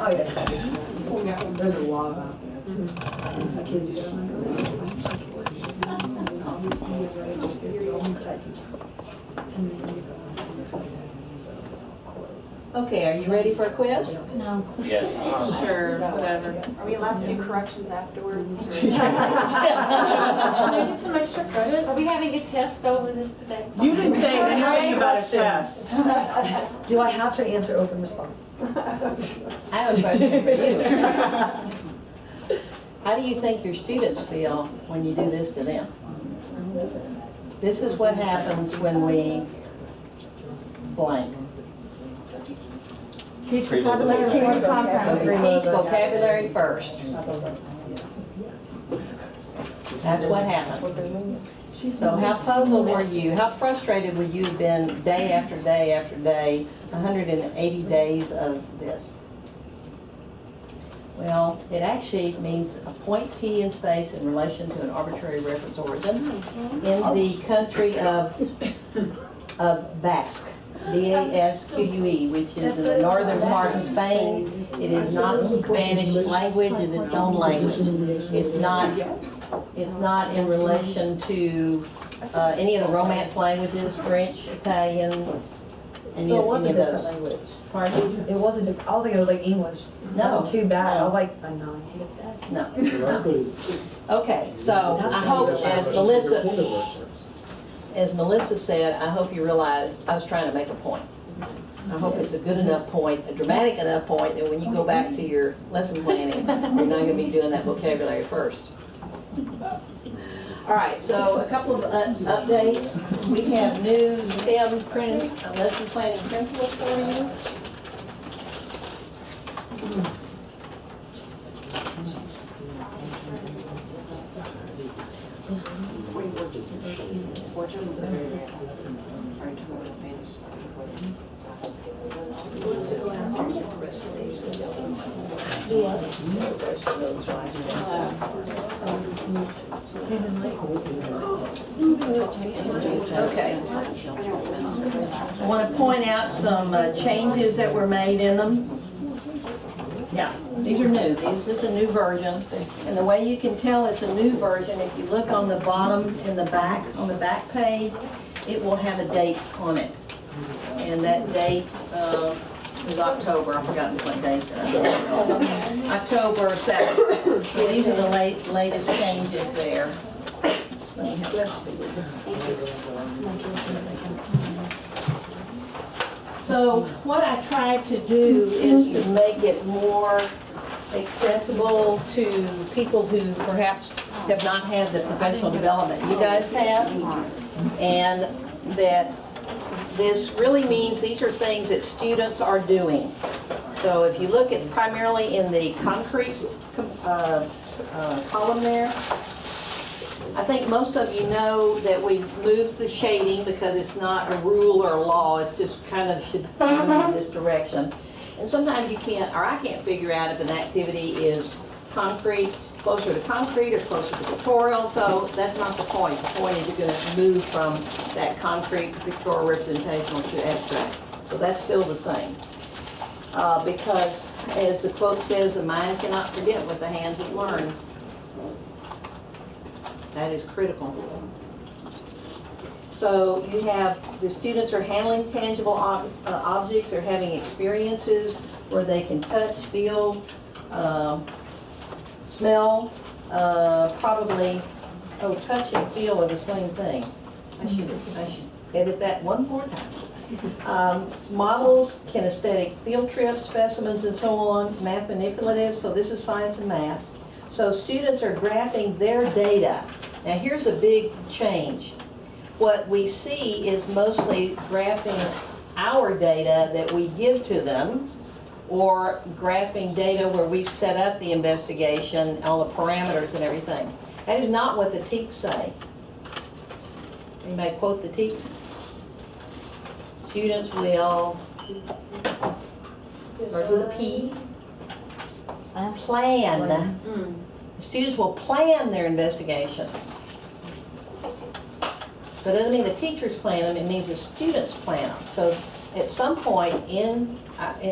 Oh, yeah. There's a lot about this. My kids used Okay, are you ready for a quiz? No. Yes. Sure, whatever. Are we allowed to do corrections afterwards? Maybe some extra credit? Are we having a test over this today? You didn't say anything about a test. Do I have to answer open response? I have a question for you. How do you think your students feel when you do this to them? This is what happens when we blank. Teach vocabulary We teach vocabulary first. That's what happens. So how puzzled were you? How frustrated would you have been day after day after day, 180 days of this? Well, it actually means a point P in space in relation to an arbitrary reference origin in the country of Basque. B-A-S-Q-U-E, which is in the northern part of Spain. It is not Spanish language, it's its own language. It's not in relation to any of the Romance languages, French, Italian, any So it of was a those. different language. Pardon? It wasn't, I was thinking it was like English. No. Not too bad. I was like, a non-native bad. No. Okay, so I hope, as Melissa said, I hope you realized I was trying to make a point. I hope it's a good enough point, a dramatic enough point that when you go back to your lesson planning, you're not going to be doing that vocabulary first. All right, so a couple of updates. We have new STEM lesson planning principles for you. Okay. I want to point out some changes that were made in them. Yeah, these are new. This is a new version. And the way you can tell it's a new version, if you look on the bottom in the back, on the back page, it will have a date on it. And that date is October. I've forgotten what date that is. October 7th. So these are the latest changes there. Let me have So what I tried to do is to make it more accessible to people who perhaps have not had the professional development you guys have, and that this really means these are things that students are doing. So if you look at primarily in the concrete column there, I think most of you know that we've moved the shading because it's not a rule or a law, it's just kind of should move in this direction. And sometimes you can't, or I can't figure out if an activity is concrete, closer to concrete or closer to pictorial, so that's not the point. The point is you're going to move from that concrete pictorial representational to abstract. So that's still the same. Because as the quote says, the mind cannot forget what the hands have learned. That is critical. So you have, the students are handling tangible objects, they're having experiences where they can touch, feel, smell, probably, touch and feel are the same thing. I should edit that one more time. Models, kinesthetic field trips, specimens and so on, math manipulative, so this is science and math. So students are graphing their data. Now here's a big change. What we see is mostly graphing our data that we give to them, or graphing data where we've set up the investigation, all the parameters and everything. That is not what the TEKS say. Anybody quote the TEKS? Students will, starts with a P, plan. Students will plan their investigations. So it doesn't mean the teachers plan them, it means the students plan them. So at some point in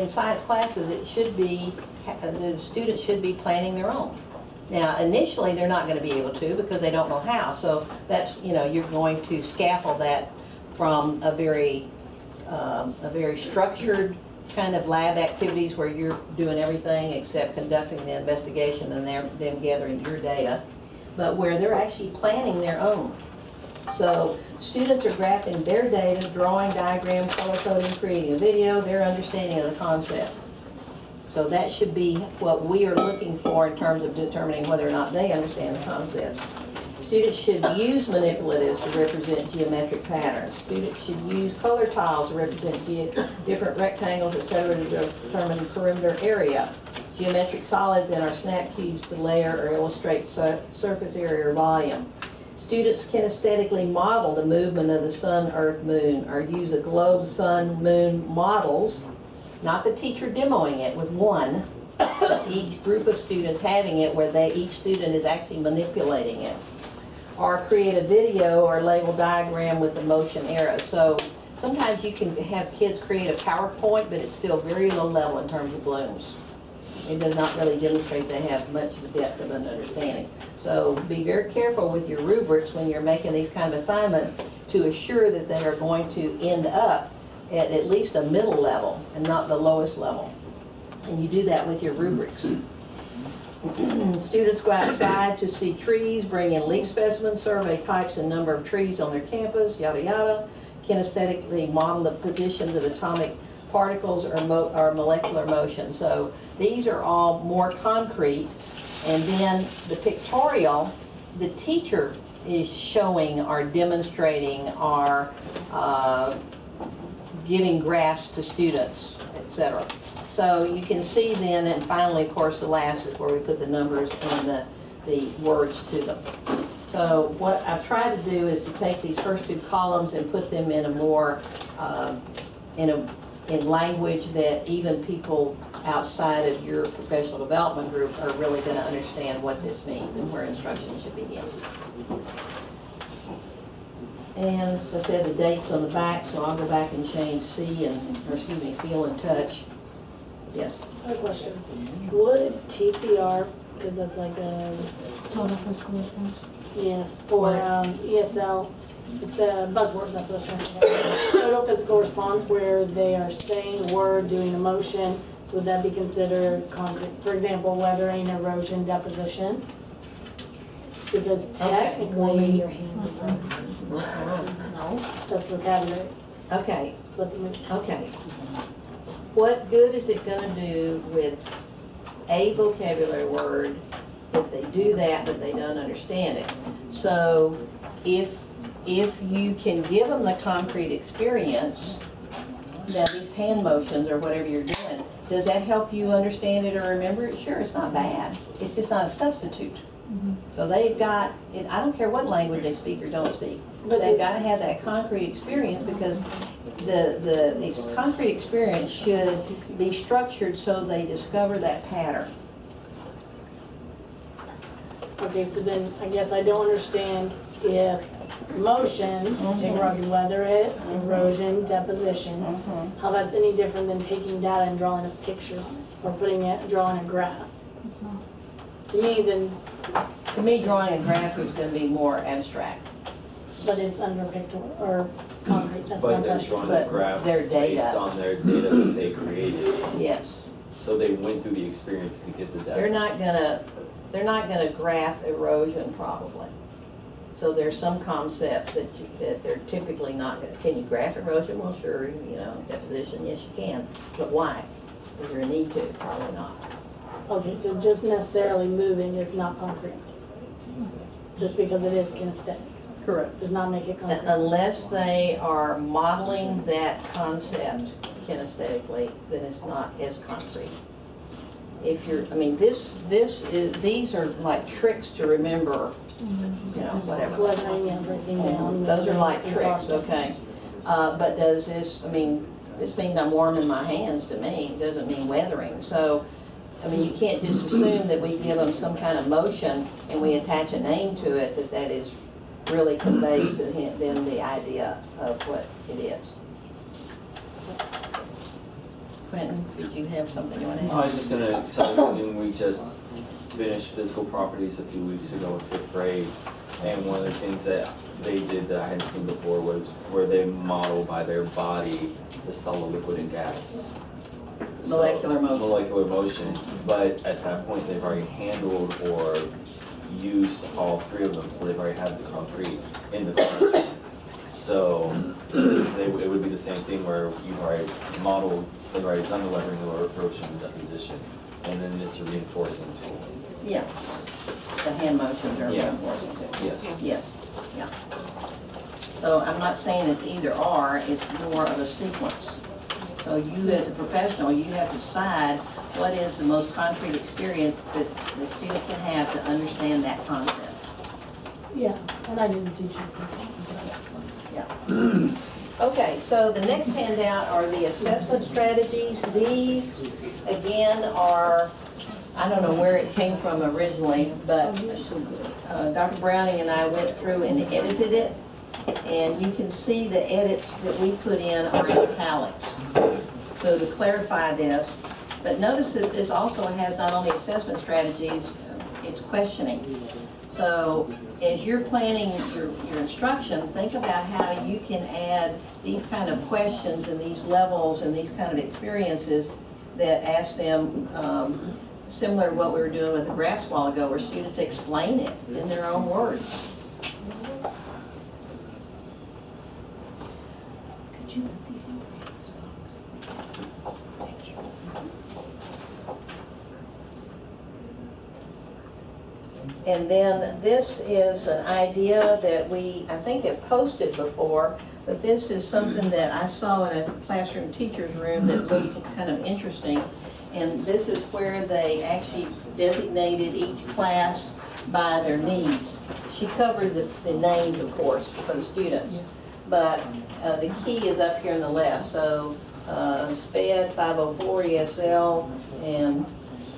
science classes, it should be, the students should be planning their own. Now, initially, they're not gonna be able to because they don't know how, so that's, you're going to scaffold that from a very structured kind of lab activities where you're doing everything except conducting the investigation and them gathering your data, but where they're actually planning their own. So students are graphing their data, drawing diagrams, color coding, creating a video, their understanding of the concept. So that should be what we are looking for in terms of determining whether or not they understand the concept. Students should use manipulatives to represent geometric patterns. Students should use color tiles to represent different rectangles, etc., to determine perimeter area. Geometric solids in our snap cubes to layer or illustrate surface area or volume. Students can aesthetically model the movement of the sun, earth, moon, or use a globe, sun, moon models, not the teacher demoing it with one, each group of students having it where each student is actually manipulating it. Or create a video or label diagram with the motion arrows. So sometimes you can have kids create a PowerPoint, but it's still very low level in terms of blooms. It does not really demonstrate they have much of a depth of an understanding. So be very careful with your rubrics when you're making these kind of assignments to assure that they are going to end up at least a middle level and not the lowest level. And you do that with your rubrics. Students go outside to see trees, bring in leaf specimens, survey types and number of trees on their campus, yada yada. Can aesthetically model the positions of atomic particles or molecular motion. So these are all more concrete. And then the pictorial, the teacher is showing or demonstrating or giving graphs to students, etc. So you can see then, and finally, of course, the last is where we put the numbers and the words to them. So what I've tried to do is to take these first two columns and put them in a more, in language that even people outside of your professional development group are really going to understand what this means and where instruction should begin. And as I said, the dates on the back, so I'll go back and change feel and touch. Yes. I have a question. Would TPR, because that's like a, Total physical response. yes, for ESL, it's a buzzword, that's what I was trying to say. Total physical response where they are saying a word, doing a motion, so would that be considered concrete? For example, weathering, erosion, deposition? Because technically, No. that's vocabulary. Okay. But the- Okay. What good is it gonna do with a vocabulary word if they do that but they don't understand it? So if you can give them the concrete experience, that these hand motions or whatever you're doing, does that help you understand it or remember it? Sure, it's not bad. It's just not a substitute. So they've got, I don't care what language they speak or don't speak, But they've this- got to have that concrete experience because the concrete experience should be structured so they discover that pattern. Okay, so then I guess I don't understand if motion, take a rock and weather it, erosion, deposition, how that's any different than taking data and drawing a picture or drawing a graph. It's not. To me, then, To me, drawing a graph is going to be more abstract, but it's under picture or concrete, that's my But they're question. drawing But a graph their data. based on their data that they created. yes. So they went through the experience to get the data. They're not gonna graph erosion probably. So there's some concepts that they're typically not gonna, can you graph erosion? Well, sure, deposition, yes you can, but why? Is there a need to? Probably not. Okay, so just necessarily moving is not concrete. Just because it is kinesthetic, Correct. does not make it concrete. Unless they are modeling that concept kinesthetically, then it's not as concrete. If you're, these are like tricks to remember, whatever. Weathering and breaking down. Those are like and tricks, crossing. okay. But does this, this means I'm warming my hands to me, it doesn't mean weathering. So, you can't just assume that we give them some kind of motion and we attach a name to it, that is really conveys to them the idea of what it is. Quentin, did you have something you want to I add? was just gonna, so I was thinking, we just finished physical properties a few weeks ago in 5th grade. And one of the things that they did that I hadn't seen before was where they model by their body the solid, liquid, and gas. So- Molecular motion. Molecular motion, but at that point, they've already handled or used all 3 of them, so they've already had the concrete in the classroom. So it would be the same thing where you've already modeled, they've already done the lettering or approach and deposition, and then it's a reinforcing tool. Yeah. The hand motions are Yeah. important too. Yes. Yes, yeah. So I'm not saying it's either or, it's more of a sequence. So you as a professional, you have to decide what is the most concrete experience that the student can have to understand that concept. Yeah, and I didn't teach you. Yeah. Okay, so the next handout are the assessment strategies. These, again, are, I don't know where it came from originally, but Dr. Browning and I went through and edited it. And you can see the edits that we put in are in italics. So to clarify this, but notice that this also has not only assessment strategies, it's questioning. So as you're planning your instruction, think about how you can add these kind of questions and these levels and these kind of experiences that ask them, similar to what we were doing with the graphs a while ago, where students explain it in their own words. Could you put these in? Thank you. And then this is an idea that I think it posted before, but this is something that I saw in a classroom teacher's room that looked kind of interesting. And this is where they actually designated each class by their needs. She covered the names, of course, for the students. But the key is up here on the left. So SPED, 504, ESL, and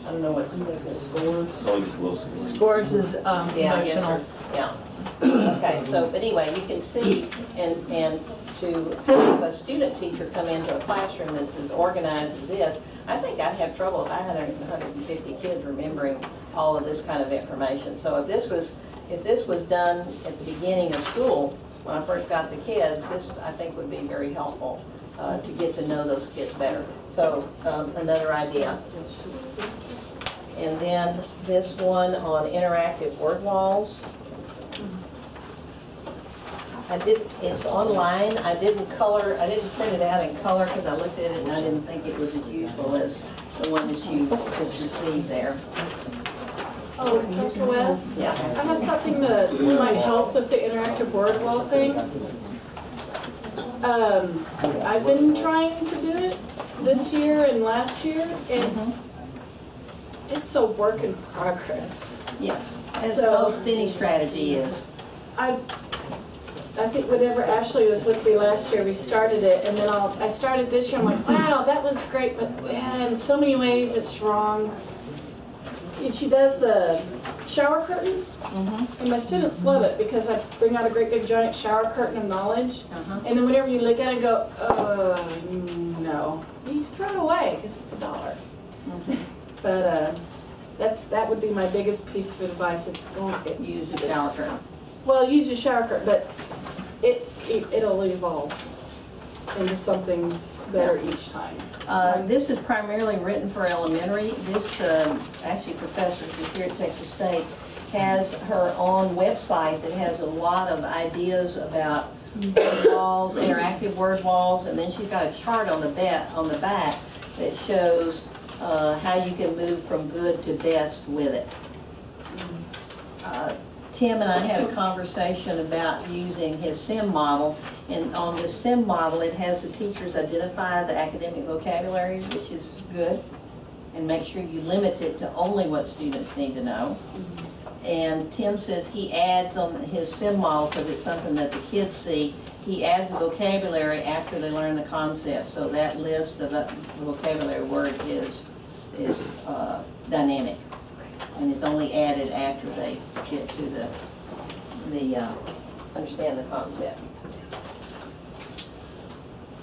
I don't know what is it, scores? Probably just a little school. Scores is Yeah, I guess emotional. Yeah. Okay, so, but anyway, you can see, and to have a student teacher come into a classroom that's as organized as this, I think I'd have trouble if I had 150 kids remembering all of this kind of information. So if this was done at the beginning of school, when I first got the kids, this I think would be very helpful to get to know those kids better. So another idea. And then this one on interactive word walls. It's online. I didn't print it out in color because I looked at it and I didn't think it was as useful as the one that you just received there. Oh, Dr. West? Yeah. I have something that might help with the interactive word wall thing. I've been trying to do it this year and last year, and it's a work in progress. Yes, as So- most any strategy is. I think whenever Ashley was with me last year, we started it, and then I started this year, I'm like, wow, that was great, but in so many ways it's wrong. And she does the shower curtains, and my students love it because I bring out a great big giant shower curtain of knowledge. And then whenever you look at it, go, no. You throw it away because it's $1. But that would be my biggest piece of advice. It's going to Use a shower curtain. well, use your shower curtain, but it'll evolve into something better each time. This is primarily written for elementary. This, actually Professor who's here at Texas State has her own website that has a lot of ideas about word walls, interactive word walls, and then she's got a chart on the back that shows how you can move from good to best with it. Tim and I had a conversation about using his SIM model, and on this SIM model, it has the teachers identify the academic vocabulary, which is good, and make sure you limit it to only what students need to know. And Tim says he adds on his SIM model, because it's something that the kids see, he adds a vocabulary after they learn the concept, so that list of the vocabulary word is dynamic. And it's only added after they get to the understand the concept.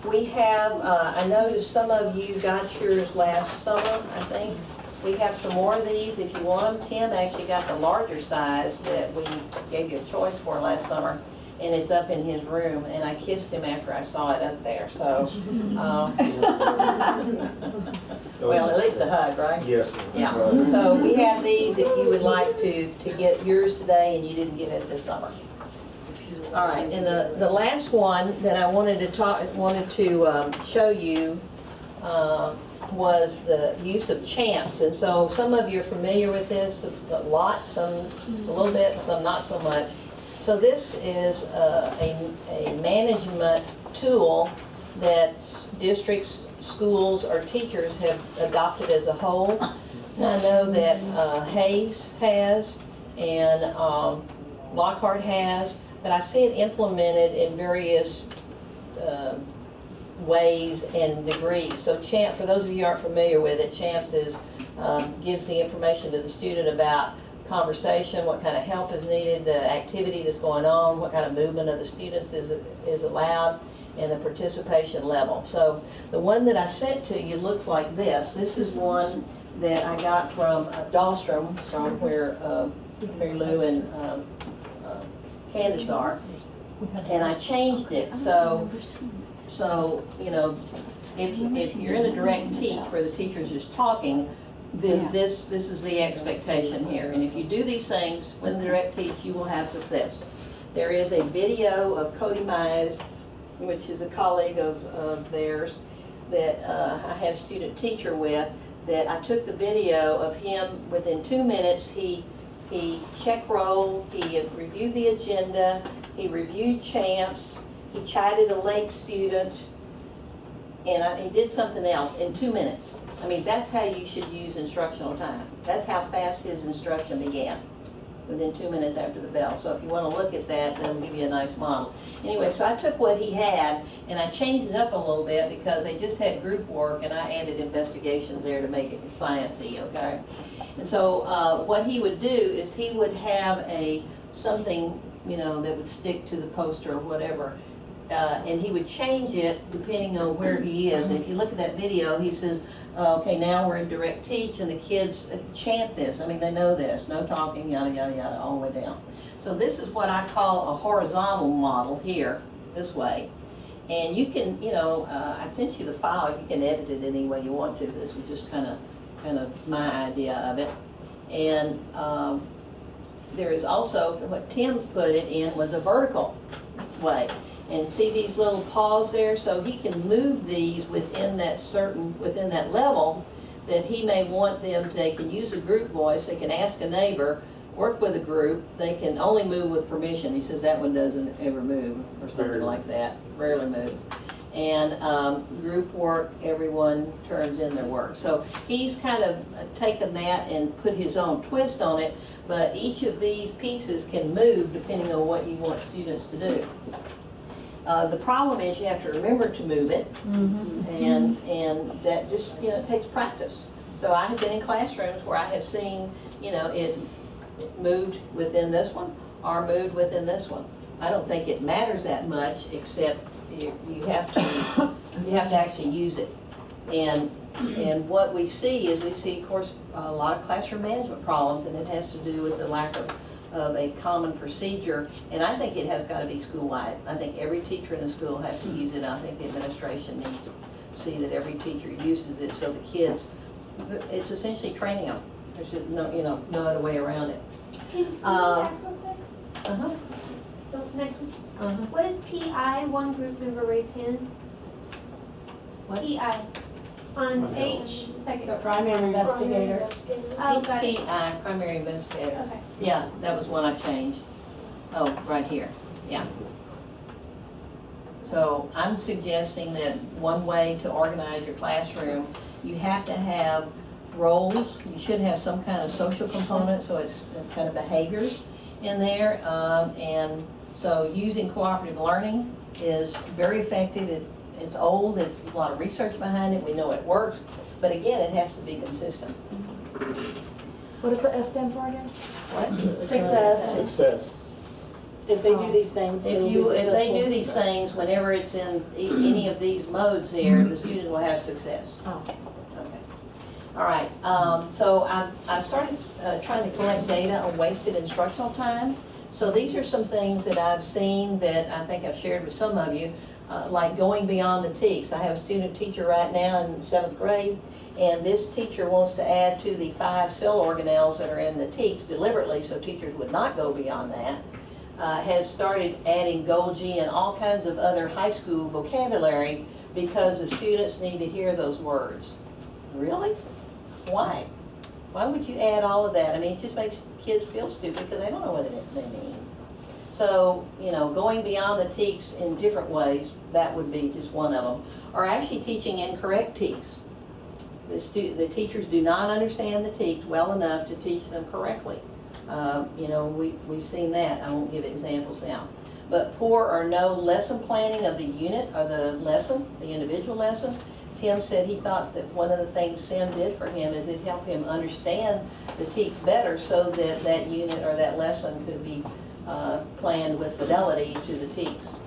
We have, I noticed some of you got yours last summer, I think. We have some more of these if you want them. Tim actually got the larger size that we gave you a choice for last summer, and it's up in his room, and I kissed him after I saw it up there, so. Well, at least a hug, right? Yes. Yeah, so we have these if you would like to get yours today and you didn't get it this summer. All right, and the last one that I wanted to show you was the use of CHAMPS. And so some of you are familiar with this a lot, some a little bit, some not so much. So this is a management tool that districts, schools, or teachers have adopted as a whole. And I know that Hayes has, and Lockhart has, but I see it implemented in various ways and degrees. So CHAMPS, for those of you who aren't familiar with it, CHAMPS is, gives the information to the student about conversation, what kind of help is needed, the activity that's going on, what kind of movement of the students is allowed, and the participation level. So the one that I sent to you looks like this. This is one that I got from Dahlstrom, from where Mary Lou and Candace are, and I changed it. So you know, if you're in a direct teach where the teacher's just talking, then this is the expectation here. And if you do these things when the direct teach, you will have success. There is a video of Cody Mize, which is a colleague of theirs, that I had a student teacher with, that I took the video of him within 2 minutes. He check rolled, he reviewed the agenda, he reviewed CHAMPS, he chided a late student, and he did something else in 2 minutes. I mean, that's how you should use instructional time. That's how fast his instruction began, within 2 minutes after the bell. So if you want to look at that, that'll give you a nice model. Anyway, so I took what he had and I changed it up a little bit because they just had group work, and I added investigations there to make it sciencey, okay? And so what he would do is he would have something, you know, that would stick to the poster or whatever, and he would change it depending on where he is. And if you look at that video, he says, okay, now we're in direct teach, and the kids chant this. I mean, they know this, no talking, yada, yada, yada, all the way down. So this is what I call a horizontal model here, this way. And you can, you know, I sent you the file, you can edit it any way you want to. This was just kind of my idea of it. And there is also, what Tim put it in was a vertical way. And see these little paws there? So he can move these within that level that he may want them to. They can use a group voice, they can ask a neighbor, work with a group, they can only move with permission. He says that one doesn't ever move, or something like that, rarely move. And group work, everyone turns in their work. So he's kind of taken that and put his own twist on it, but each of these pieces can move depending on what you want students to do. The problem is you have to remember to move it, and that just, you know, it takes practice. So I have been in classrooms where I have seen, you know, it moved within this one or moved within this one. I don't think it matters that much, except you have to actually use it. And what we see is of course, a lot of classroom management problems, and it has to do with the lack of a common procedure, and I think it has got to be school-wide. I think every teacher in the school has to use it. I think the administration needs to see that every teacher uses it, so the kids, it's essentially training them. There's just no other way around it. Can you go back real quick? The next one. What is PI? One group member raise hand. What? PI. On H, second. So primary investigator. Oh, got it. PI, primary investigator. Okay. Yeah, that was one I changed. Oh, right here, yeah. So I'm suggesting that one way to organize your classroom, you have to have roles. You should have some kind of social component, so it's kind of behaviors in there. And so using cooperative learning is very effective. It's old, there's a lot of research behind it, we know it works, but again, it has to be consistent. What does the S stand for again? What? Success. Success. if they do these things, they will be If they successful. do these things, whenever it's in any of these modes here, the student will have success. Oh. Okay. All right, so I've started trying to collect data on wasted instructional time. So these are some things that I've seen that I think I've shared with some of you, like going beyond the TEKS. I have a student teacher right now in 7th grade, and this teacher wants to add to the 5 cell organelles that are in the TEKS deliberately, so teachers would not go beyond that. Has started adding Golgi and all kinds of other high school vocabulary because the students need to hear those words. Really? Why? Why would you add all of that? I mean, it just makes kids feel stupid because they don't know what they mean. So, you know, going beyond the TEKS in different ways, that would be just one of them. Or actually teaching incorrect TEKS. The teachers do not understand the TEKS well enough to teach them correctly. You know, we've seen that. I won't give examples now. But poor or no lesson planning of the unit or the lesson, the individual lesson. Tim said he thought that one of the things Sim did for him is it helped him understand the TEKS better so that that unit or that lesson could be planned with fidelity to the TEKS.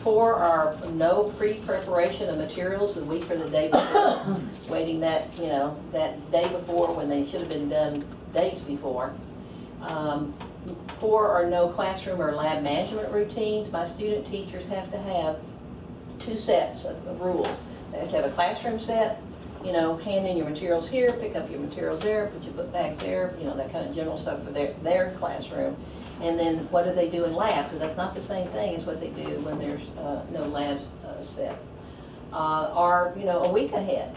Poor or no pre-preparation of materials the week or the day before, waiting that, you know, that day before when they should have been done days before. Poor or no classroom or lab management routines. My student teachers have to have 2 sets of rules. They have to have a classroom set, you know, hand in your materials here, pick up your materials there, put your book bags there, you know, that kind of general stuff for their classroom. And then what do they do in lab? Because that's not the same thing as what they do when there's no labs set. Or, you know, a week ahead.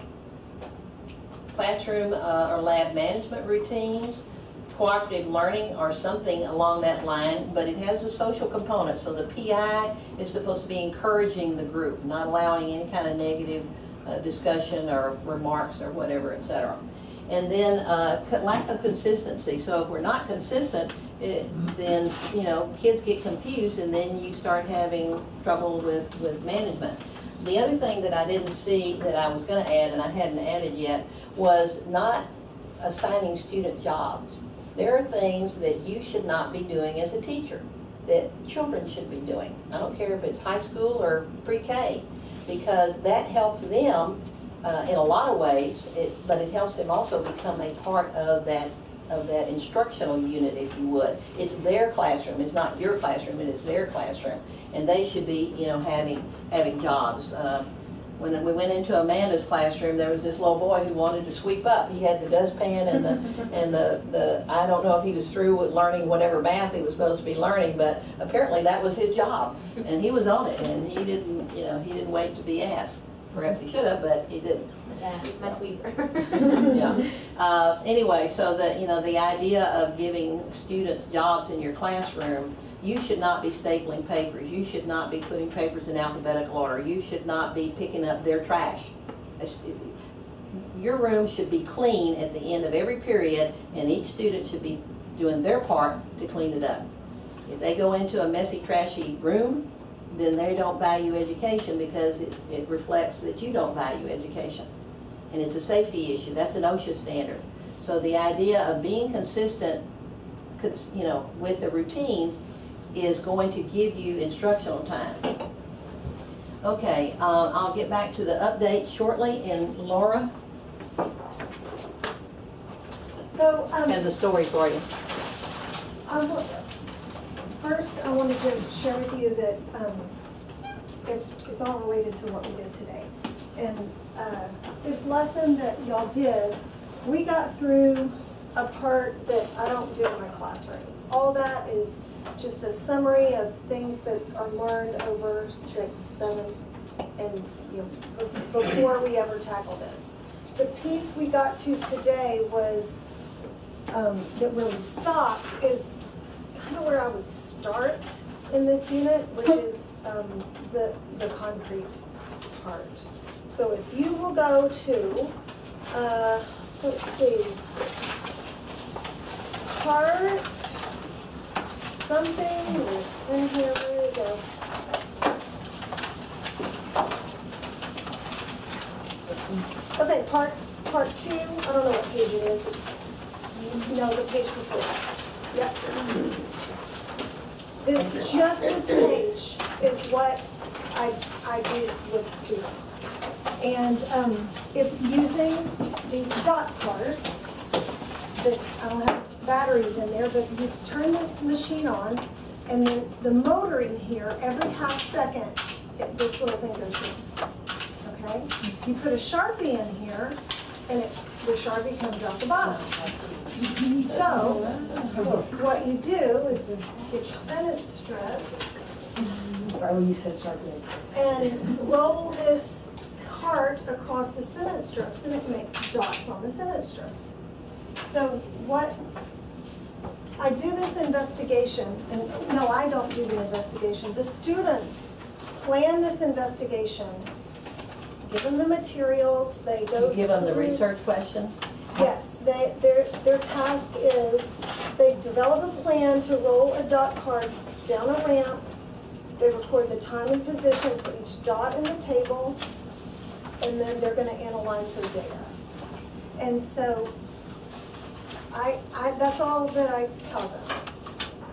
Classroom or lab management routines, cooperative learning or something along that line, but it has a social component. So the PI is supposed to be encouraging the group, not allowing any kind of negative discussion or remarks or whatever, etc. And then lack of consistency. So if we're not consistent, then, you know, kids get confused and then you start having trouble with management. The other thing that I didn't see that I was going to add, and I hadn't added yet, was not assigning student jobs. There are things that you should not be doing as a teacher, that children should be doing. I don't care if it's high school or pre-K, because that helps them in a lot of ways, but it helps them also become a part of that instructional unit, if you would. It's their classroom. It's not your classroom. It is their classroom, and they should be, you know, having jobs. When we went into Amanda's classroom, there was this little boy who wanted to sweep up. He had the dustpan and the I don't know if he was through with learning whatever math he was supposed to be learning, but apparently that was his job, and he was on it, and he didn't, you know, he didn't wait to be asked. Perhaps he should have, but he didn't. Yeah, he's my sweeper. Yeah. Anyway, so that, you know, the idea of giving students jobs in your classroom, you should not be stapling papers. You should not be putting papers in alphabetical order. You should not be picking up their trash. Your room should be clean at the end of every period, and each student should be doing their part to clean it up. If they go into a messy, trashy room, then they don't value education because it reflects that you don't value education. And it's a safety issue. That's an OSHA standard. So the idea of being consistent, you know, with the routines is going to give you instructional time. Okay, I'll get back to the update shortly, and Laura So, has a story for you. first I wanted to share with you that it's all related to what we did today. And this lesson that y'all did, we got through a part that I don't do in my classroom. All that is just a summary of things that are learned over 6th, 7th, and, you know, before we ever tackle this. The piece we got to today was, that really stopped, is kind of where I would start in this unit, which is the concrete part. So if you will go to, let's see, part something is in here, where to go? Okay, part 2, I don't know what page it is, it's, no, the page before that. Yep. just this page is what I do with students. And it's using these dot cars that I don't have batteries in there, but you turn this machine on, and then the motor in here, every half second, this little thing goes in. Okay? You put a Sharpie in here, and the Sharpie comes out the bottom. So, what you do is get your sentence strips Oh, you said Sharpie. and roll this cart across the sentence strips, and it makes dots on the sentence strips. So what, I do this investigation, and no, I don't do the investigation. The students plan this investigation, give them the materials, they go. You give them the through- research question? Yes, their task is, they develop a plan to roll a dot card down a ramp. They record the time and position for each dot in the table, and then they're gonna analyze their data. And so, that's all that I tell them.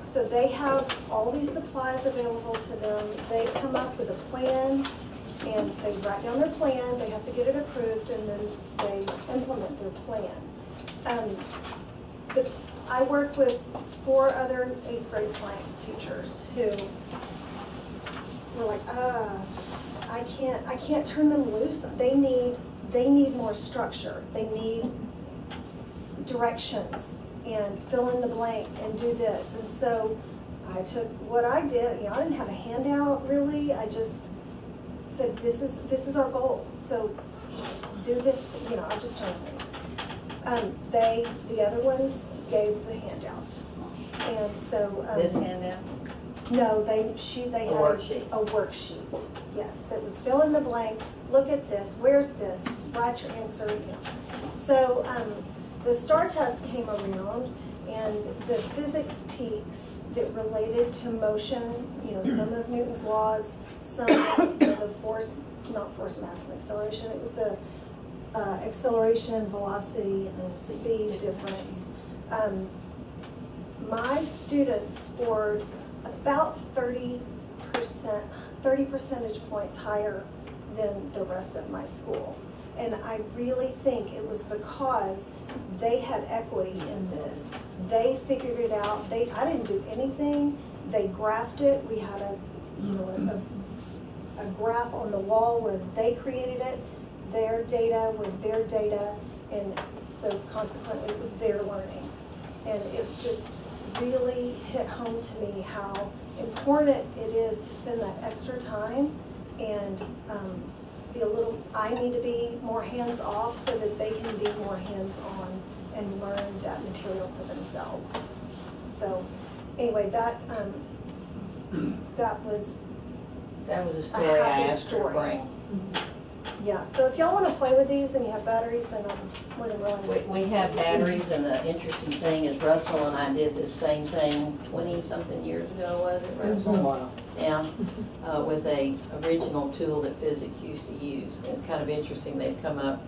So they have all these supplies available to them, they come up with a plan, and they write down their plan, they have to get it approved, and then they implement their plan. I work with 4 other 8th grade science teachers who were like, I can't turn them loose. They need more structure. They need directions and fill in the blank and do this. And so I took what I did, I didn't have a handout really, I just said, this is our goal, so do this, I just told things. The other ones gave the handout, and so. This handout? No, they had A worksheet. a worksheet, yes, that was fill in the blank, look at this, where's this, write your answer, So, the STAR test came around, and the physics teaks that related to motion, some of Newton's laws, some of the not force, mass, and acceleration, it was the acceleration, velocity, and speed difference. My students scored about 30 percentage points higher than the rest of my school. And I really think it was because they had equity in this. They figured it out. I didn't do anything. They graphed it. We had a graph on the wall where they created it. Their data was their data, and so consequently it was their learning. And it just really hit home to me how important it is to spend that extra time and I need to be more hands-off so that they can be more hands-on and learn that material for themselves. So anyway, that was a story I happy asked her to story. bring. Yeah, so if y'all want to play with these and you have batteries, then I'm more than willing. We have batteries, and the interesting thing is Russell and I did this same thing 20-something years ago, was it, Russell? Yeah, with a original tool that physics used to use. It's kind of interesting, they've come up,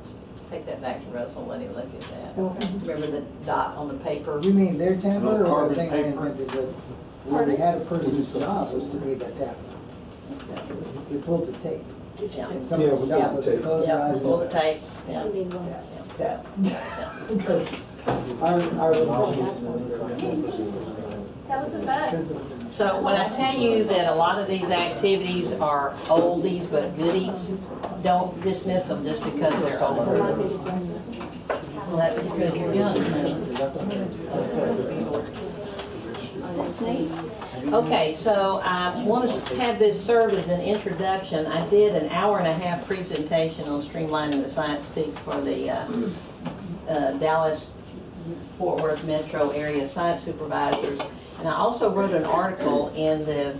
take that back to Russell, let him look at that. Remember the dot on the paper? You mean their tablet or carbon the thing they paper. invented that, where they had a person's job was to be that tablet? You pulled the tape. Yeah. And someone's job was to close their eyes. Pull the tape, yeah. You need one. Yeah, because our That was the best. So when I tell you that a lot of these activities are oldies but goodies, don't dismiss them just because they're older. Well, that's because you're young, honey. That's neat. Okay, so I want to have this serve as an introduction. I did an hour-and-a-half presentation on streamlining the science teach for the Dallas-Fort Worth metro area science supervisors. And I also wrote an article in the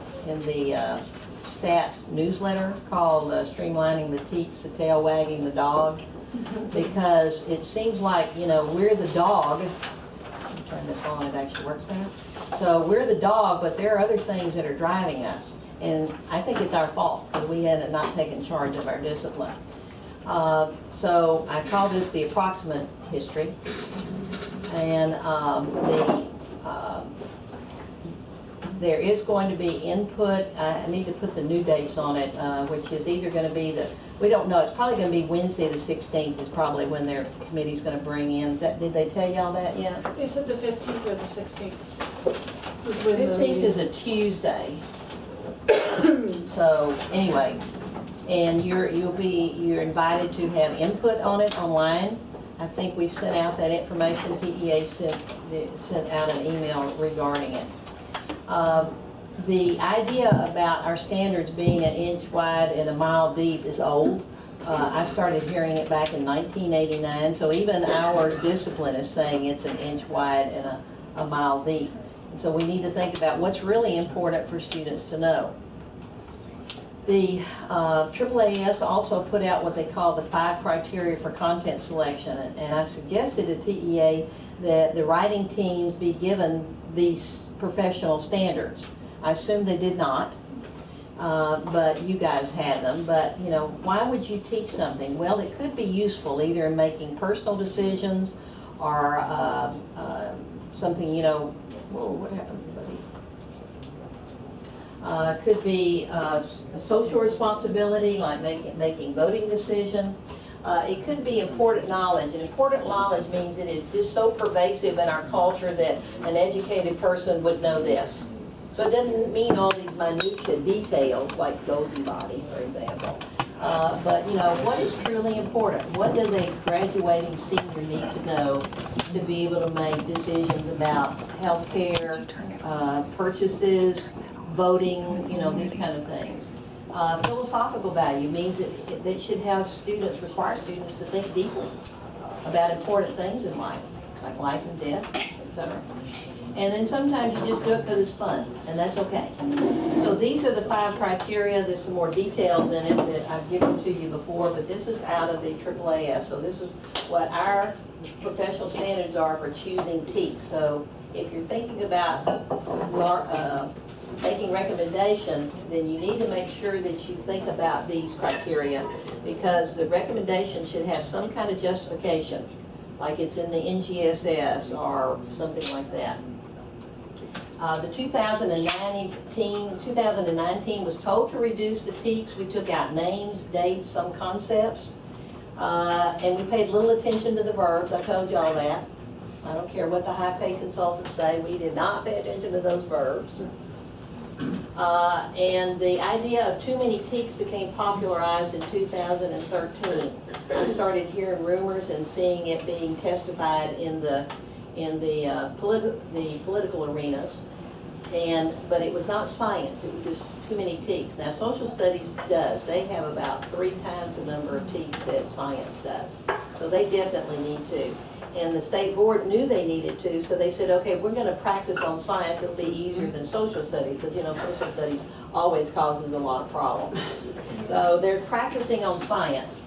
STAT newsletter called Streamlining the Teach, the Tail Wagging the Dog, because it seems like, we're the dog. Turn this on, it actually works now. So we're the dog, but there are other things that are driving us. And I think it's our fault because we had not taken charge of our discipline. So I call this the approximate history. There is going to be input, I need to put the new dates on it, which is either gonna be we don't know, it's probably gonna be Wednesday the 16th is probably when their committee's gonna bring in. Did they tell y'all that yet? They said the 15th or the 16th was when the 15th meeting. is a Tuesday. So, anyway, and you're invited to have input on it online. I think we sent out that information, TEA sent out an email regarding it. The idea about our standards being an inch wide and a mile deep is old. I started hearing it back in 1989, so even our discipline is saying it's an inch wide and a mile deep. And so we need to think about what's really important for students to know. The AAAS also put out what they call the 5 criteria for content selection, and I suggested to TEA that the writing teams be given these professional standards. I assume they did not, but you guys had them. But, you know, why would you teach something? Well, it could be useful either in making personal decisions or something, you know, whoa, what happened, buddy? Could be social responsibility, like making voting decisions. It could be important knowledge, and important knowledge means that it's just so pervasive in our culture that an educated person would know this. So it doesn't mean all these minutiae details like Golden Body, for example. But, you know, what is truly important? What does a graduating senior need to know to be able to make decisions about healthcare, purchases, voting, you know, these kind of things. Philosophical value means that they should have students, require students to think deeply about important things in life, like life and death, etc. And then sometimes you just do it because it's fun, and that's okay. So these are the 5 criteria. There's some more details in it that I've given to you before, but this is out of the AAAS. So this is what our professional standards are for choosing TEKS. So if you're thinking about making recommendations, then you need to make sure that you think about these criteria, because the recommendation should have some kind of justification, like it's in the NGSS or something like that. The 2019 was told to reduce the TEKS. We took out names, dates, some concepts, and we paid little attention to the verbs. I told y'all that. I don't care what the high-paid consultants say, we did not pay attention to those verbs. And the idea of too many TEKS became popularized in 2013. I started hearing rumors and seeing it being testified in the political arenas, but it was not science. It was just too many TEKS. Now, social studies does. They have about 3 times the number of TEKS that science does. So they definitely need to. And the state board knew they needed to, so they said, okay, we're going to practice on science. It'll be easier than social studies, because, you know, social studies always causes a lot of problems. So they're practicing on science.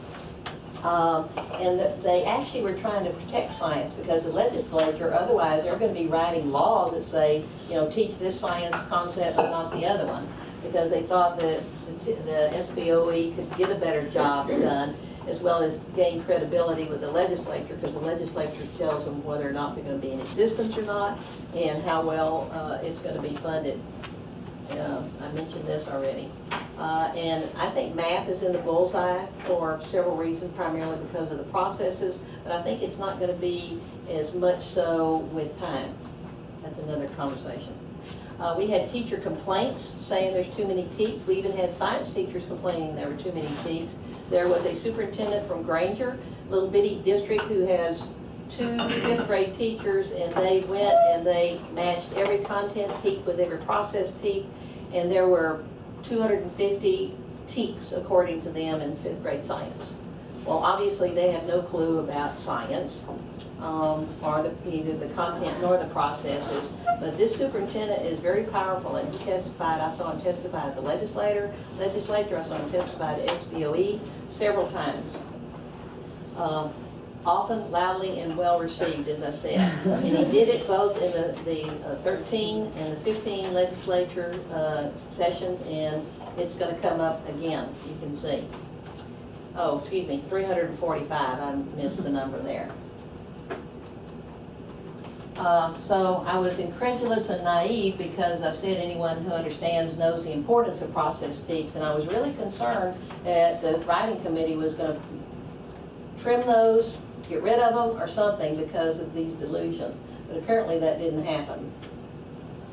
And they actually were trying to protect science, because the legislature, otherwise they're going to be writing laws that say, you know, teach this science concept but not the other one, because they thought that the SBOE could get a better job done, as well as gain credibility with the legislature, because the legislature tells them whether or not they're going to be in existence or not, and how well it's going to be funded. I mentioned this already. And I think math is in the bullseye for several reasons, primarily because of the processes, but I think it's not going to be as much so with time. That's another conversation. We had teacher complaints saying there's too many TEKS. We even had science teachers complaining there were too many TEKS. There was a superintendent from Granger, little bitty district, who has 2 5th grade teachers, and they went and they matched every content TEK with every process TEK, and there were 250 TEKS according to them in 5th grade science. Well, obviously they have no clue about science, or either the content nor the processes. But this superintendent is very powerful, and he testified. I saw him testify at the legislature. I saw him testify at SBOE several times. Often loudly and well received, as I said. And he did it both in the 13 and the 15 legislature sessions, and it's going to come up again, you can see. Oh, excuse me, 345, I missed the number there. So I was incredulous and naive because I've said anyone who understands knows the importance of processed teaks, and I was really concerned that the writing committee was going to trim those, get rid of them or something because of these delusions. But apparently that didn't happen.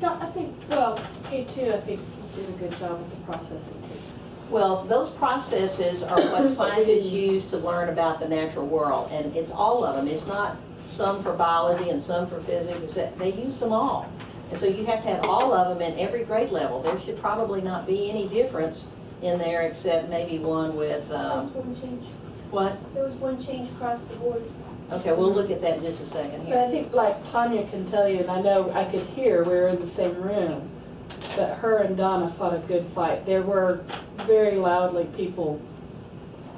No, I think, well, K2, I think, did a good job with the processing things. Well, those processes are what scientists use to learn about the natural world, and it's all of them. It's not some for biology and some for physics. They use them all. And so you have to have all of them in every grade level. There should probably not be any difference in there except maybe one with, There was one change. what? There was one change across the board. Okay, we'll look at that in just a second But I here. think like Tanya can tell you, and I know I could hear, we were in the same room, but her and Donna fought a good fight. There were very loudly people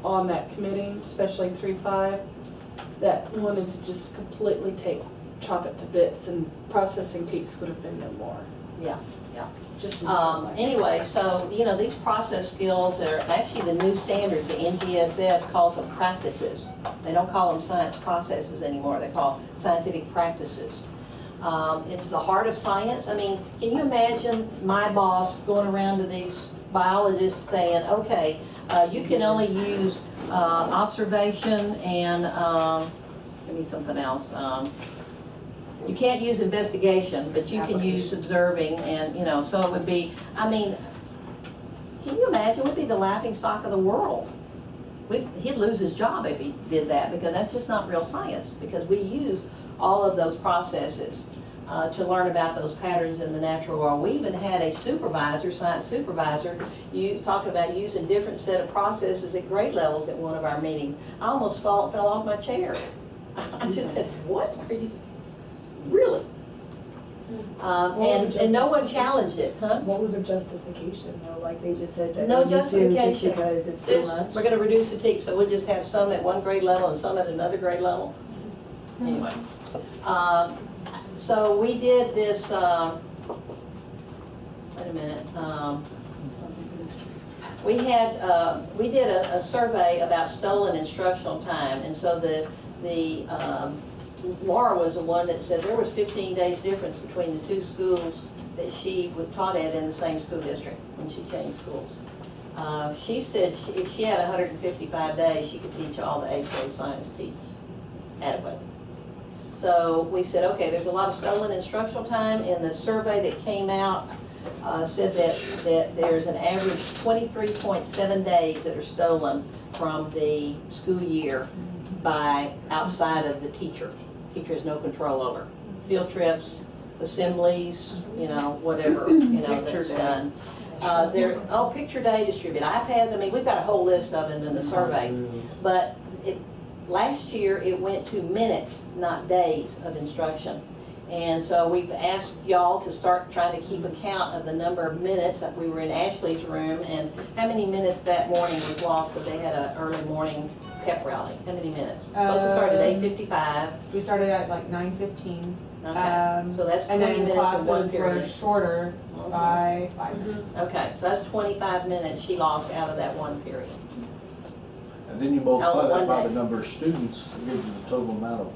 on that committee, especially 3-5, that wanted to just completely chop it to bits, and processing teaks would have been no more. Yeah, yeah. Just in some way. Anyway, so, you know, these process skills are actually the new standards. The NGSS calls them practices. They don't call them science processes anymore. They call scientific practices. It's the heart of science. I mean, can you imagine my boss going around to these biologists saying, okay, you can only use observation and, give me something else. You can't use investigation, but you can use observing, and, you know, so it would be, I mean, can you imagine, it would be the laughing stock of the world. He'd lose his job if he did that, because that's just not real science, because we use all of those processes to learn about those patterns in the natural world. We even had a supervisor, science supervisor, you talked about using different set of processes at grade levels at one of our meetings. I almost fell off my chair. I just said, what are you? Really? And no one challenged it, huh? What was their justification though? Like they just said that No we need to just justification. because it's too We're much? gonna reduce the teach, so we'll just have some at one grade level and some at another grade level. Anyway. So we did this, wait a minute. We did a survey about stolen instructional time, and so Laura was the one that said there was 15 days difference between the two schools that she taught at in the same school district when she changed schools. She said if she had 155 days, she could teach all the 8th grade science adequately. So we said, okay, there's a lot of stolen instructional time, and the survey that came out said that there's an average 23.7 days that are stolen from the school year by outside of the teacher. Teacher has no control over. Field trips, assemblies, you know, whatever, you know, that's done. Picture day, distribute iPads, I mean, we've got a whole list of them in the survey. But last year, it went to minutes, not days of instruction. And so we've asked y'all to start trying to keep account of the number of minutes. We were in Ashley's room, and how many minutes that morning was lost because they had an early morning pep rally? How many minutes? Supposed to start at 8:55. We started at like 9:15. Okay, so that's 20 And then minutes in one classes were period. shorter by 5 minutes. Okay, so that's 25 minutes she lost out of that one period. And then you multiply Oh, that one by day. the number of students, it gives you the total amount of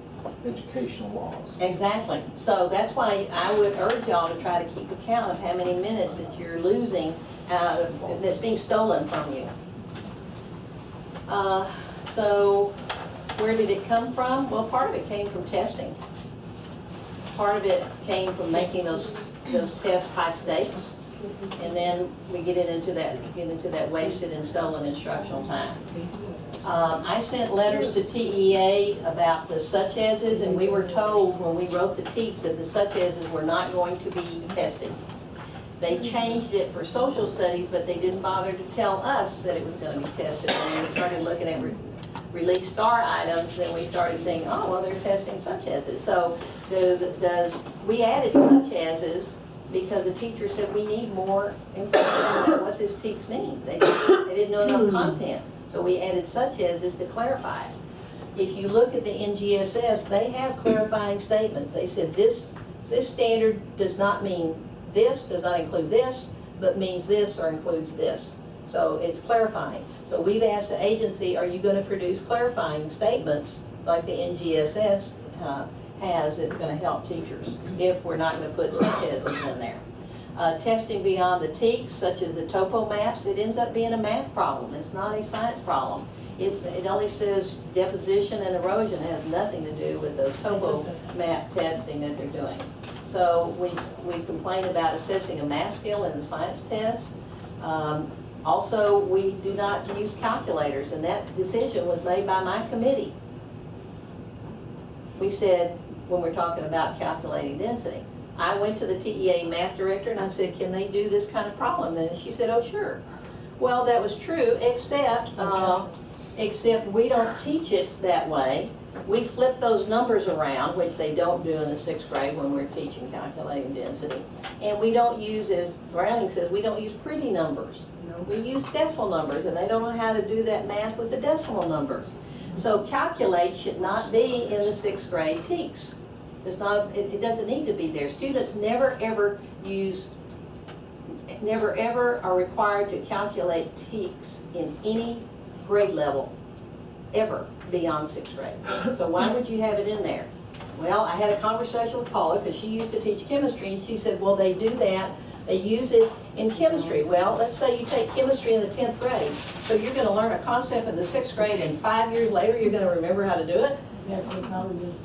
educational loss. Exactly. So that's why I would urge y'all to try to keep account of how many minutes that you're losing that's being stolen from you. So where did it come from? Well, part of it came from testing. Part of it came from making those tests high stakes. And then we get into that wasted and stolen instructional time. I sent letters to TEA about the such as's, and we were told when we wrote the TEKS that the such as's were not going to be tested. They changed it for social studies, but they didn't bother to tell us that it was going to be tested. When we started looking at release star items, then we started saying, oh, well, they're testing such as's. So we added such as's because the teacher said we need more information about what this TEKS means. They didn't know enough content. So we added such as's to clarify it. If you look at the NGSS, they have clarifying statements. They said this standard does not mean this, does not include this, but means this or includes this. So it's clarifying. So we've asked the agency, are you going to produce clarifying statements like the NGSS has that's gonna help teachers if we're not gonna put synthesis in there. Testing beyond the TEKS, such as the topo maps, it ends up being a math problem. It's not a science problem. It only says deposition and erosion. It has nothing to do with those topo map testing that they're doing. So we complain about assessing a math skill in the science test. Also, we do not use calculators, and that decision was made by my committee. We said, when we're talking about calculating density, I went to the TEA math director and I said, can they do this kind of problem? And she said, oh, sure. Well, that was true, except we don't teach it that way. We flip those numbers around, which they don't do in the 6th grade when we're teaching calculating density. And we don't use, as Browning says, we don't use pretty numbers. We use decimal numbers, and they don't know how to do that math with the decimal numbers. So calculate should not be in the 6th grade TEKS. It doesn't need to be there. Students never ever are required to calculate TEKS in any grade level, ever, beyond 6th grade. So why would you have it in there? Well, I had a conversation with Paula, because she used to teach chemistry, and she said, well, they do that, they use it in chemistry. Well, let's say you take chemistry in the 10th grade, so you're gonna learn a concept in the 6th grade, and 5 years later, you're gonna remember how to do it? Yeah, because it's not what it is.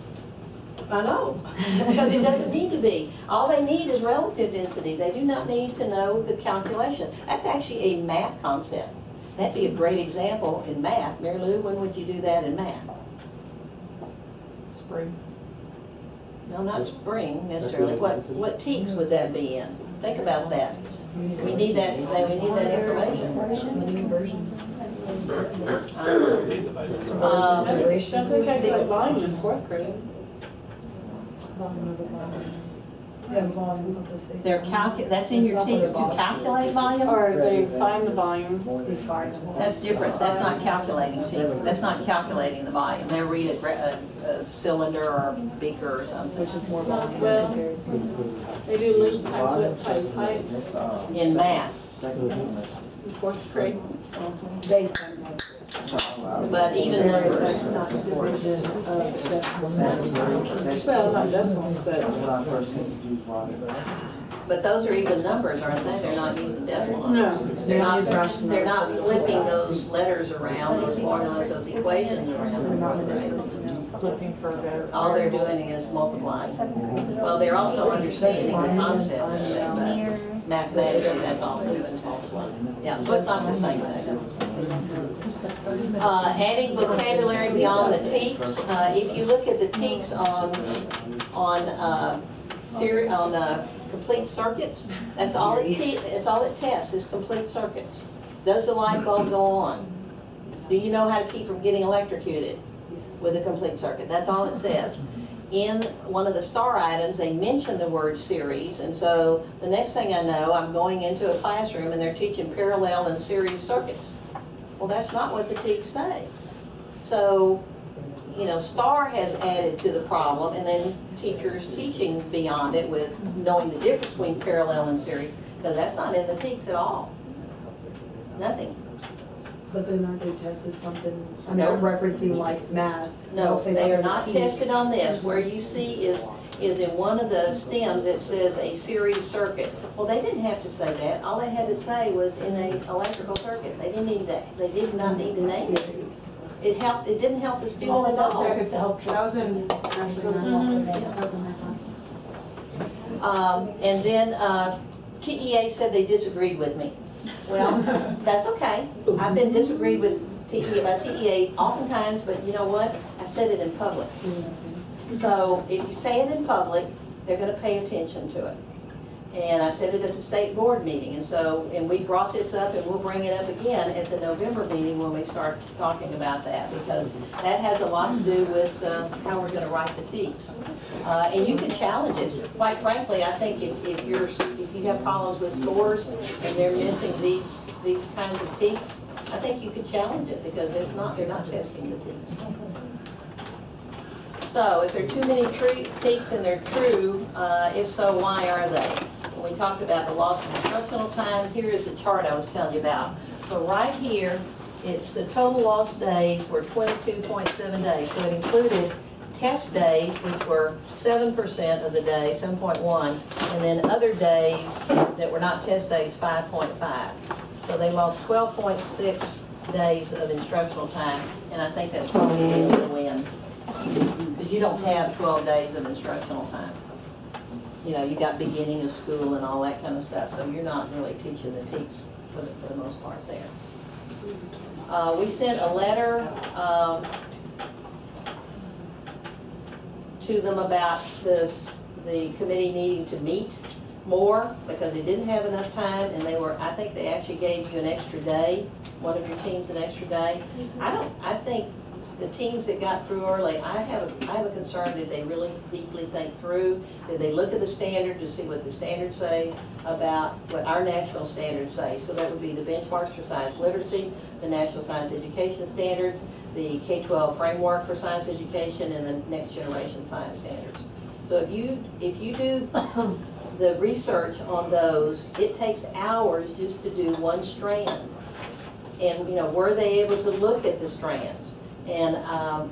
I know, because it doesn't need to be. All they need is relative density. They do not need to know the calculation. That's actually a math concept. That'd be a great example in math. Mary Lou, when would you do that in math? Spring. No, not spring necessarily. What TEKS would that be in? Think about that. We need that information. Don't they calculate volume in 4th grade? Yeah, volume's not the same. That's in your TEKS to calculate volume? Or they find the volume? They find them. That's different. That's not calculating TEKS. That's not calculating the volume. They read a cylinder or a beaker or something. Which is more volume. Well, they do length times width times height In math. in 4th grade. Based on But even numbers. that's not division of decimals. Well, not decimals, But those are even numbers, aren't they? They're not using decimal numbers. No. They're not flipping those letters around, those formulas, those equations around. Flipping for better. All they're doing is multiplying. Well, they're also understanding the concept of it, but mathematically, that's all they're doing is multiplying. Yeah, so it's not the same thing. Adding vocabulary beyond the TEKS. If you look at the TEKS on complete circuits, that's all it tests is complete circuits. Does the light bulb go on? Do you know how to keep from getting electrocuted with a complete circuit? That's all it says. In one of the star items, they mention the word series, and so the next thing I know, I'm going into a classroom and they're teaching parallel and series circuits. Well, that's not what the TEKS say. So, you know, STAR has added to the problem, and then teachers teaching beyond it with knowing the difference between parallel and series, because that's not in the TEKS at all. Nothing. But then aren't they tested something, I mean, referencing like math? No, They'll say they are something not to tested on this. Where you see is in one of the stems, it says a series circuit. Well, they didn't have to say that. All they had to say was in an electrical circuit. They didn't need that. They did not need to name it. It didn't help the student at all. That was in And then TEA said they disagreed with me. Well, that's okay. I've been disagreed with by TEA oftentimes, but you know what? I said it in public. So if you say it in public, they're going to pay attention to it. And I said it at the state board meeting, and we brought this up, and we'll bring it up again at the November meeting when we start talking about that, because that has a lot to do with how we're going to write the TEKS. And you can challenge it. Quite frankly, I think if you have problems with scores and they're missing these kinds of TEKS, I think you could challenge it, because they're not testing the TEKS. So if there are too many TEKS and they're true, if so, why are they? When we talked about the loss of instructional time, here is the chart I was telling you about. So right here, it's the total lost days were 22.7 days. So it included test days, which were 7% of the day, 7.1, and then other days that were not test days, 5.5. So they lost 12.6 days of instructional time, and I think that's probably a win. Because you don't have 12 days of instructional time. You know, you got beginning of school and all that kind of stuff, so you're not really teaching the TEKS for the most part there. We sent a letter to them about the committee needing to meet more because they didn't have enough time, and I think they actually gave you an extra day, one of your teams an extra day. I think the teams that got through early, I have a concern, did they really deeply think through? Did they look at the standard to see what the standards say about what our national standards say? So that would be the benchmarks for science literacy, the National Science Education Standards, the K-12 framework for science education, and the next generation science standards. So if you do the research on those, it takes hours just to do one strand. And, you know, were they able to look at the strands? And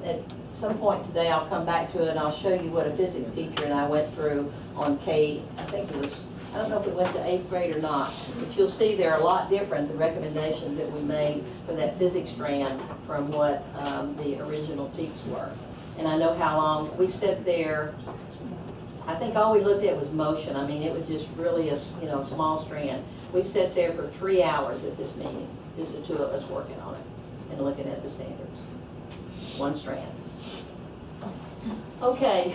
at some point today, I'll come back to it and I'll show you what a physics teacher and I went through on I think it was, I don't know if we went to 8th grade or not, but you'll see they're a lot different, the recommendations that we made for that physics strand from what the original TEKS were. And I know how long, we sat there, I think all we looked at was motion. I mean, it was just really a small strand. We sat there for 3 hours at this meeting, just the two of us working on it and looking at the standards. One strand. Okay,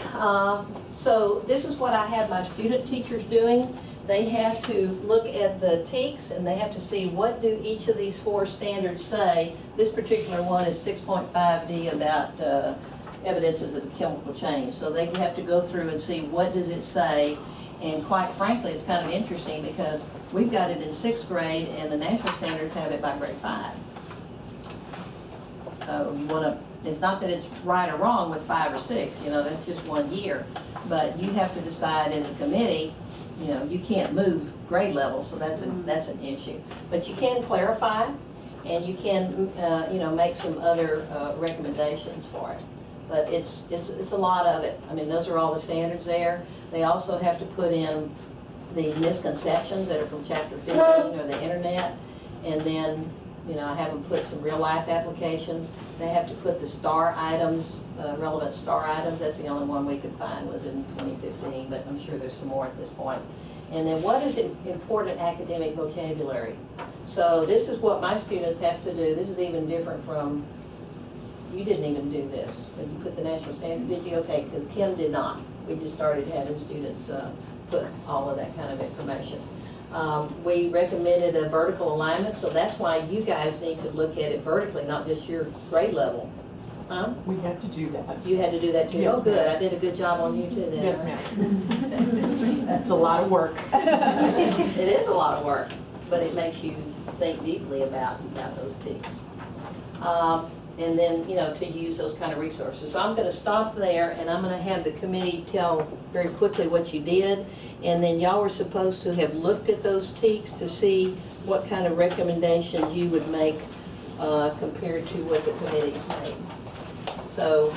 so this is what I have my student teachers doing. They have to look at the TEKS and they have to see what do each of these 4 standards say. This particular one is 6.5D about evidences of chemical change. So they have to go through and see what does it say. And quite frankly, it's kind of interesting because we've got it in 6th grade and the national standards have it by grade 5. So you want to, it's not that it's right or wrong with 5 or 6, you know, that's just 1 year. But you have to decide as a committee, you know, you can't move grade levels, so that's an issue. But you can clarify and you can, you know, make some other recommendations for it. But it's a lot of it. I mean, those are all the standards there. They also have to put in the misconceptions that are from chapter 15 or the internet. And then, you know, I have them put some real life applications. They have to put the STAR items, relevant STAR items. That's the only one we could find was in 2015, but I'm sure there's some more at this point. And then what is important academic vocabulary? So this is what my students have to do. This is even different from, you didn't even do this, but you put the national standard, did you? Okay, because Kim did not. We just started having students put all of that kind of information. We recommended a vertical alignment, so that's why you guys need to look at it vertically, not just your grade level. Huh? We had to do that. You had to do that too? Yes, Oh, good. ma'am. I did a good job on you too then. Yes, ma'am. That's a lot of work. It is a lot of work, but it makes you think deeply about those TEKS. And then, you know, to use those kind of resources. So I'm going to stop there, and I'm going to have the committee tell very quickly what you did, and then y'all were supposed to have looked at those TEKS to see what kind of recommendations you would make compared to what the committee's made. So